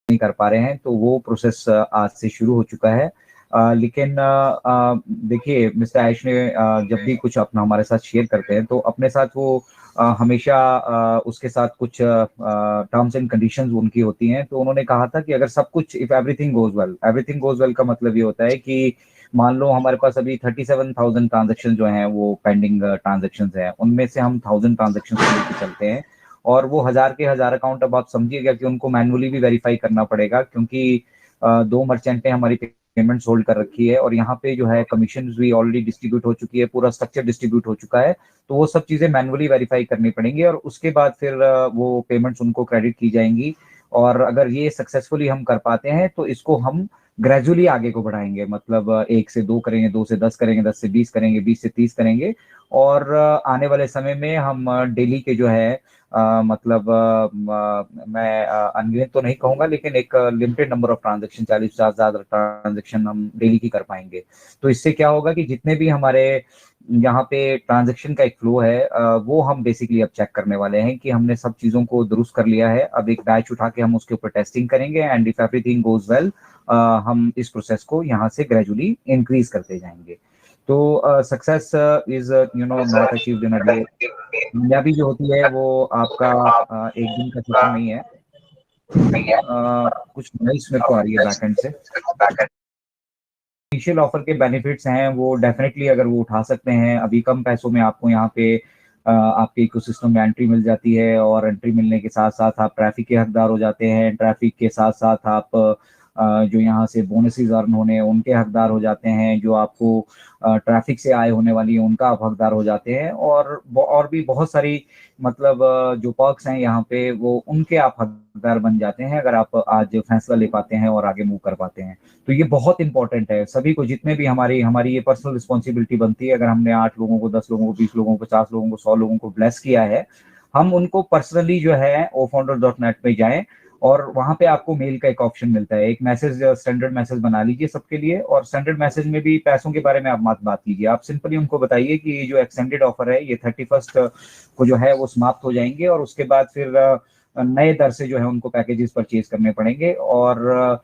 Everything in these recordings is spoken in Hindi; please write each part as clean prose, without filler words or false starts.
नहीं कर पा रहे हैं, तो वो प्रोसेस आज से शुरू हो चुका है। लेकिन देखिए मिस्टर ऐश ने जब भी कुछ अपना हमारे साथ शेयर करते हैं तो अपने साथ वो हमेशा उसके साथ कुछ टर्म्स एंड कंडीशंस उनकी होती हैं। तो उन्होंने कहा था कि अगर सब कुछ इफ एवरीथिंग गोज वेल का मतलब ये होता है कि मान लो हमारे पास अभी 37,000 ट्रांजेक्शन जो हैं वो पेंडिंग ट्रांजेक्शन हैं, उनमें से हम 1000 ट्रांजेक्शन लेके चलते हैं और वो हजार के हजार अकाउंट अब आप समझिएगा कि उनको मैनुअली भी वेरीफाई करना पड़ेगा, क्योंकि दो मर्चेंट ने हमारी पेमेंट होल्ड कर रखी है और यहाँ पे जो है कमीशन भी ऑलरेडी डिस्ट्रीब्यूट हो चुकी है, पूरा स्ट्रक्चर डिस्ट्रीब्यूट हो चुका है। तो वो सब चीजें मैनुअली वेरीफाई करनी पड़ेंगी और उसके बाद फिर वो पेमेंट्स उनको क्रेडिट की जाएंगी। और अगर ये सक्सेसफुली हम कर पाते हैं तो इसको हम ग्रेजुअली आगे को बढ़ाएंगे, मतलब 1 से 2 करेंगे, 2 से 10 करेंगे, 10 से 20 करेंगे, 20 से 30 करेंगे। और आने वाले समय में हम डेली के जो है मतलब मैं अनगिनत तो नहीं कहूंगा, लेकिन एक लिमिटेड नंबर ऑफ ट्रांजेक्शन 40-50 ज्यादा ट्रांजेक्शन हम डेली की कर पाएंगे। तो इससे क्या होगा कि जितने भी हमारे यहाँ पे ट्रांजेक्शन का एक फ्लो है वो हम बेसिकली अब चेक करने वाले हैं कि हमने सब चीजों को दुरुस्त कर लिया है। अब एक बैच उठा के हम उसके ऊपर टेस्टिंग करेंगे and if everything goes well हम इस प्रोसेस को यहाँ से ग्रेजुअली इंक्रीज करते जाएंगे। तो success is not achieved in a day. कामयाबी जो होती है वो आपका एक दिन का सफर नहीं है। कुछ नॉइस मेरे को आ रही है बैकएंड से। इनिशियल ऑफर के बेनिफिट्स हैं वो डेफिनेटली अगर वो उठा सकते हैं, अभी कम पैसों में आपको यहाँ पे आपके इकोसिस्टम में एंट्री मिल जाती है और एंट्री मिलने के साथ साथ आप ट्रैफिक के हकदार हो जाते हैं। ट्रैफिक के साथ साथ आप जो यहाँ से बोनसेस अर्न होने उनके हकदार हो जाते हैं, जो आपको ट्रैफिक से आय होने वाली है उनका आप हकदार हो जाते हैं। और भी बहुत सारी मतलब जो पर्क्स हैं यहाँ पे वो उनके आप हकदार बन जाते हैं अगर आप आज फैसला ले पाते हैं और आगे मूव कर पाते हैं। तो ये बहुत इंपॉर्टेंट है सभी को, जितने भी हमारी हमारी ये पर्सनल रिस्पॉन्सिबिलिटी बनती है। अगर हमने 8 लोगों को, 10 लोगों को, 20 लोगों को, 50 लोगों को, 100 लोगों को ब्लेस किया है, हम उनको पर्सनली जो है ofounders.net पे जाएं और वहां पे आपको मेल का एक ऑप्शन मिलता है, एक मैसेज स्टैंडर्ड मैसेज बना लीजिए सबके लिए। और स्टैंडर्ड मैसेज में भी पैसों के बारे में आप मत बात कीजिए, आप सिंपली उनको बताइए कि ये जो एक्सटेंडेड ऑफर है ये 31 को जो है वो समाप्त हो जाएंगे और उसके बाद फिर नए दर से जो है उनको पैकेजेस परचेज करने पड़ेंगे। और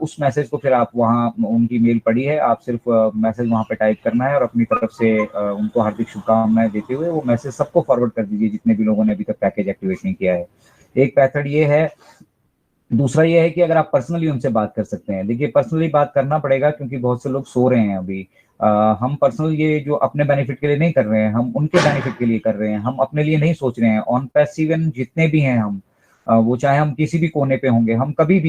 उस मैसेज को फिर आप वहाँ उनकी मेल पड़ी है, आप सिर्फ मैसेज वहाँ पे टाइप करना है और अपनी तरफ से उनको हार्दिक शुभकामनाएं देते हुए वो मैसेज सबको फॉरवर्ड कर दीजिए जितने भी लोगों ने अभी तक पैकेज एक्टिवेट नहीं किया है। एक मेथड ये है। दूसरा ये है कि अगर आप पर्सनली उनसे बात कर सकते हैं। देखिए पर्सनली बात करना पड़ेगा क्योंकि बहुत से लोग सो रहे हैं अभी। हम पर्सनल ये जो अपने बेनिफिट के लिए नहीं कर रहे हैं, हम उनके बेनिफिट के लिए कर रहे हैं, हम अपने लिए नहीं सोच रहे हैं। ऑन पैसिव जितने भी हैं हम वो चाहे हम किसी भी कोने पे होंगे, हमें कभी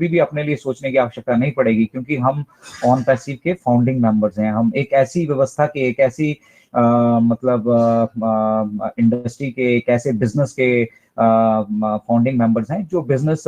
भी अपने लिए सोचने की आवश्यकता नहीं पड़ेगी क्योंकि हम ऑन पैसिव के फाउंडिंग मेंबर्स हैं। हम एक ऐसी व्यवस्था के, एक ऐसी मतलब इंडस्ट्री के, एक ऐसे बिजनेस के फाउंडिंग मेंबर्स हैं जो बिजनेस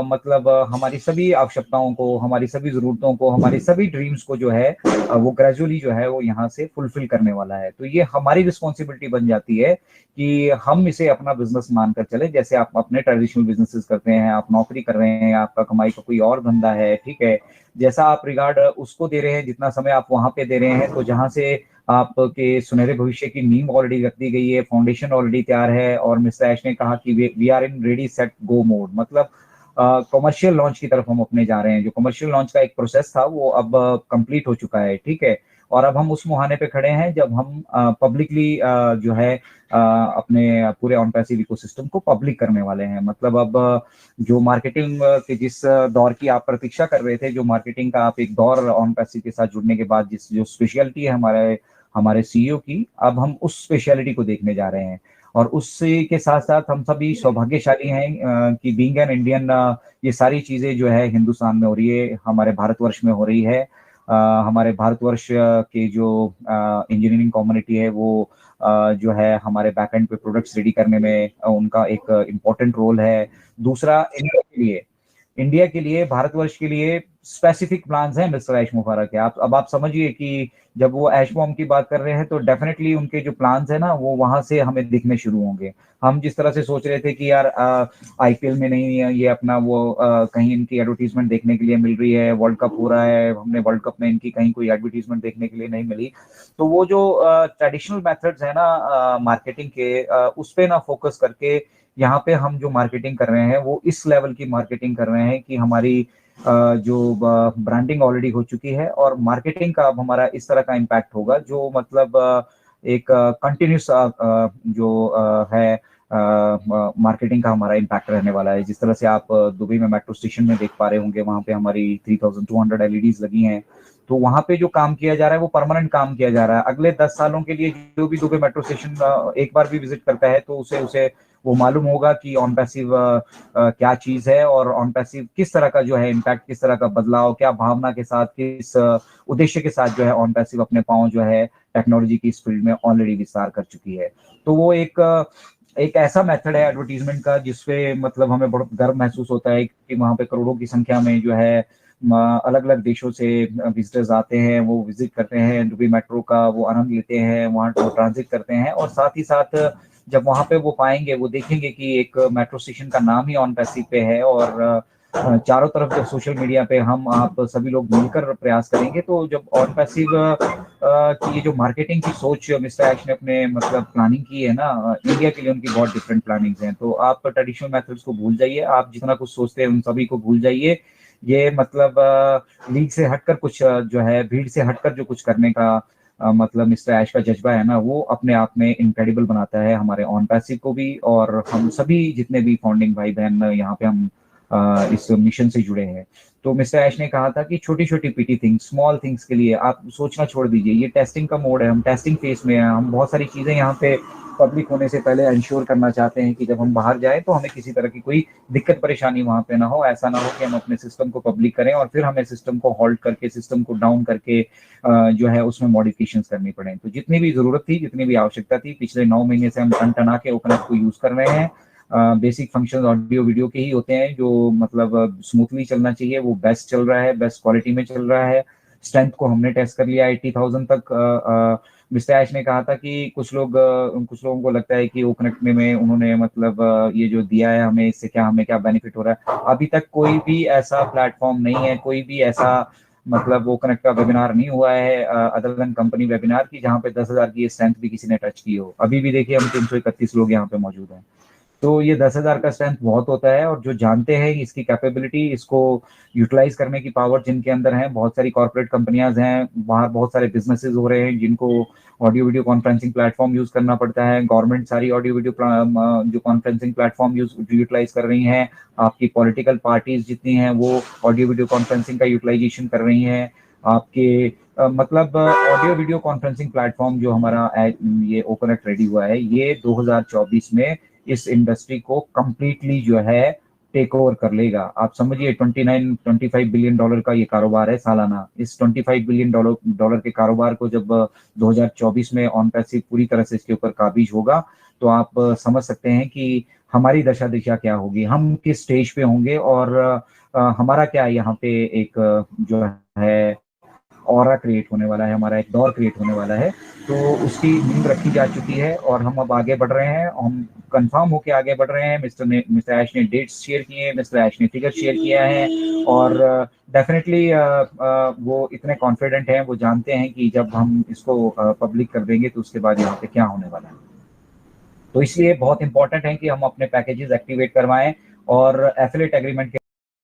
मतलब हमारी सभी आवश्यकताओं को, हमारी सभी जरूरतों को, हमारी सभी ड्रीम्स को जो है वो ग्रेजुअली जो है वो यहाँ से फुलफिल करने वाला है। तो ये हमारी रिस्पॉन्सिबिलिटी बन जाती है कि हम इसे अपना बिजनेस मानकर चले। जैसे आप अपने ट्रेडिशनल बिजनेसेस करते हैं, आप नौकरी कर रहे हैं, आपका कमाई का कोई और धंधा है, ठीक है, जैसा आप रिगार्ड उसको दे रहे हैं, जितना समय आप वहां पे दे रहे हैं, तो जहां से आपके सुनहरे भविष्य की नींव ऑलरेडी रख दी गई है, फाउंडेशन ऑलरेडी तैयार है। और मिस्टर ऐश ने कहा कि we are in ready set go mode, मतलब कमर्शियल लॉन्च की तरफ हम अपने जा रहे हैं। जो कमर्शियल लॉन्च का एक प्रोसेस था वो अब कंप्लीट हो चुका है, ठीक है। और अब हम उस मुहाने पे खड़े हैं जब हम पब्लिकली जो है अपने पूरे ऑन पैसिव इकोसिस्टम को पब्लिक करने वाले हैं। मतलब अब जो मार्केटिंग के जिस दौर की आप प्रतीक्षा कर रहे थे, जो मार्केटिंग का आप एक दौर ऑन पैसिव के साथ जुड़ने के बाद जिस जो स्पेशलिटी है हमारे हमारे सीईओ की, अब हम उस स्पेशलिटी को देखने जा रहे हैं। और उससे के साथ साथ हम सभी सौभाग्यशाली हैं कि बीइंग एन इंडियन ये सारी चीजें जो है हिंदुस्तान में हो रही है, हमारे भारतवर्ष में हो रही है। हमारे भारतवर्ष के जो इंजीनियरिंग कम्युनिटी है वो जो है हमारे बैकएंड पे प्रोडक्ट्स रेडी करने में उनका एक इम्पोर्टेंट रोल है। दूसरा इंडिया के लिए भारतवर्ष के लिए स्पेसिफिक प्लान्स हैं मिस्टर ऐश मुबारक के। आप अब आप समझिए कि जब वो ऐश मॉम की बात कर रहे हैं तो डेफिनेटली उनके जो प्लान्स है ना वो वहां से हमें दिखने शुरू होंगे। हम जिस तरह से सोच रहे थे कि यार आईपीएल में नहीं, ये अपना वो कहीं इनकी एडवर्टीजमेंट देखने के लिए मिल रही है, वर्ल्ड कप हो रहा है, हमने वर्ल्ड कप में इनकी कहीं कोई एडवर्टीजमेंट देखने के लिए नहीं मिली। तो वो जो ट्रेडिशनल मेथड्स है ना मार्केटिंग के, उस पे ना फोकस करके यहाँ पे हम जो मार्केटिंग कर रहे हैं वो इस लेवल की मार्केटिंग कर रहे हैं कि हमारी जो ब्रांडिंग ऑलरेडी हो चुकी है, और मार्केटिंग का अब हमारा इस तरह का इम्पैक्ट होगा जो मतलब एक कंटिन्यूस जो है मार्केटिंग का हमारा इम्पैक्ट रहने वाला है। जिस तरह से आप दुबई में मेट्रो स्टेशन में देख पा रहे होंगे, वहां पे हमारी 3200 एलईडीज लगी हैं। तो वहां पे जो काम किया जा रहा है वो परमानेंट काम किया जा रहा है। अगले 10 सालों के लिए जो भी दुबई मेट्रो स्टेशन एक बार भी विजिट करता है तो उसे उसे वो मालूम होगा कि ऑन पैसिव क्या चीज है, और ऑन पैसिव किस तरह का जो है इम्पैक्ट, किस तरह का बदलाव, क्या भावना के साथ, किस उद्देश्य के साथ जो है ऑन पैसिव अपने पांव जो है टेक्नोलॉजी की इस फील्ड में ऑलरेडी विस्तार कर चुकी है। तो वो एक ऐसा मेथड है एडवर्टीजमेंट का जिसपे मतलब हमें बहुत गर्व महसूस होता है कि वहां पे करोड़ों की संख्या में जो है अलग अलग देशों से विजिटर्स आते हैं, वो विजिट करते हैं दुबई मेट्रो का, वो आनंद लेते हैं, वहाँ ट्रांजिट करते हैं, और साथ ही साथ जब वहां पे वो पाएंगे, वो देखेंगे कि एक मेट्रो स्टेशन का नाम ही ऑन पैसिव पे है, और चारों तरफ जब सोशल मीडिया पे हम आप सभी लोग मिलकर प्रयास करेंगे, तो जब ऑन पैसिव की ये जो मार्केटिंग की सोच मिस्टर ऐश ने अपने मतलब प्लानिंग की है ना, इंडिया के लिए उनकी बहुत डिफरेंट प्लानिंग्स हैं। तो आप ट्रेडिशनल मेथड्स को भूल जाइए, आप जितना कुछ सोचते हैं उन सभी को भूल जाइए। ये मतलब लीग से हटकर कुछ जो है भीड़ से हटकर जो कुछ करने का मतलब मिस्टर ऐश का जज्बा है ना, वो अपने आप में इनक्रेडिबल बनाता है हमारे ऑन पैसिव को भी, और हम सभी जितने भी फाउंडिंग भाई बहन यहाँ पे हम इस मिशन से जुड़े हैं। तो मिस्टर ऐश ने कहा था कि छोटी छोटी पीटी थिंग्स, स्मॉल थिंग्स के लिए आप सोचना छोड़ दीजिए। ये टेस्टिंग का मोड है, हम टेस्टिंग फेज में हैं, हम बहुत सारी चीजें यहाँ पे पब्लिक होने से पहले इंश्योर करना चाहते हैं कि जब हम बाहर जाएं तो हमें किसी तरह की कोई दिक्कत परेशानी वहां पे ना हो। ऐसा ना हो कि हम अपने सिस्टम को पब्लिक करें और फिर हमें सिस्टम को होल्ड करके, सिस्टम को डाउन करके जो है उसमें मॉडिफिकेशन करनी पड़े। तो जितनी भी जरूरत थी, जितनी भी आवश्यकता थी, पिछले 9 महीने से हम टन टना के ओपनएप को यूज कर रहे हैं। बेसिक फंक्शन ऑडियो वीडियो के ही होते हैं जो मतलब स्मूथली चलना चाहिए, वो बेस्ट चल रहा है, बेस्ट क्वालिटी में चल रहा है। स्ट्रेंथ को हमने टेस्ट कर लिया 80,000 तक। मिस्टर ऐश ने कहा था कि कुछ लोगों को लगता है कि ओपनएप में उन्होंने मतलब ये जो दिया है हमें, इससे क्या हमें क्या बेनिफिट हो रहा है। अभी तक कोई भी ऐसा प्लेटफॉर्म नहीं है, कोई भी ऐसा मतलब वो कनेक्ट का वेबिनार नहीं हुआ है अदर देन कंपनी वेबिनार की, जहाँ पे 10,000 की स्ट्रेंथ भी किसी ने टच की हो। अभी भी देखिए हम 331 लोग यहाँ पे मौजूद हैं। तो ये 10,000 का स्ट्रेंथ बहुत होता है, और जो जानते हैं इसकी कैपेबिलिटी, इसको यूटिलाइज करने की पावर जिनके अंदर है, बहुत सारी कॉर्पोरेट कंपनियां हैं बाहर, बहुत सारे बिजनेसेस हो रहे हैं जिनको audio video conferencing platform use करना पड़ता है। गवर्नमेंट सारी ऑडियो वीडियो जो कॉन्फ्रेंसिंग प्लेटफॉर्म यूटिलाइज कर रही हैं। आपकी पॉलिटिकल पार्टीज जितनी हैं वो ऑडियो वीडियो कॉन्फ्रेंसिंग का यूटिलाइजेशन कर रही हैं। आपके मतलब ऑडियो वीडियो कॉन्फ्रेंसिंग प्लेटफॉर्म जो हमारा ये ओपनएट रेडी हुआ है, ये 2024 में इस इंडस्ट्री को कंप्लीटली जो है टेक ओवर कर लेगा। आप समझिए 25 बिलियन डॉलर का ये कारोबार है सालाना। इस 25 बिलियन डॉलर के कारोबार को जब 2024 में ऑन पैसिव पूरी तरह से इसके ऊपर काबिज होगा, तो आप समझ सकते हैं कि हमारी दशा दिशा क्या होगी, हम किस स्टेज पे होंगे, और हमारा क्या यहाँ पे एक जो है ऑरा क्रिएट होने वाला है, हमारा एक दौर क्रिएट होने वाला है। तो उसकी नींव रखी जा चुकी है और हम अब आगे बढ़ रहे हैं, हम कंफर्म होके आगे बढ़ रहे हैं। मिस्टर ऐश ने डेट्स शेयर किए हैं, मिस्टर ऐश ने फिगर शेयर किया है, और डेफिनेटली वो इतने कॉन्फिडेंट हैं, वो जानते हैं कि जब हम इसको पब्लिक कर देंगे तो उसके बाद यहाँ पे क्या होने वाला है। तो इसलिए बहुत इंपॉर्टेंट है कि हम अपने पैकेजेस एक्टिवेट करवाएं और एफिलिएट एग्रीमेंट के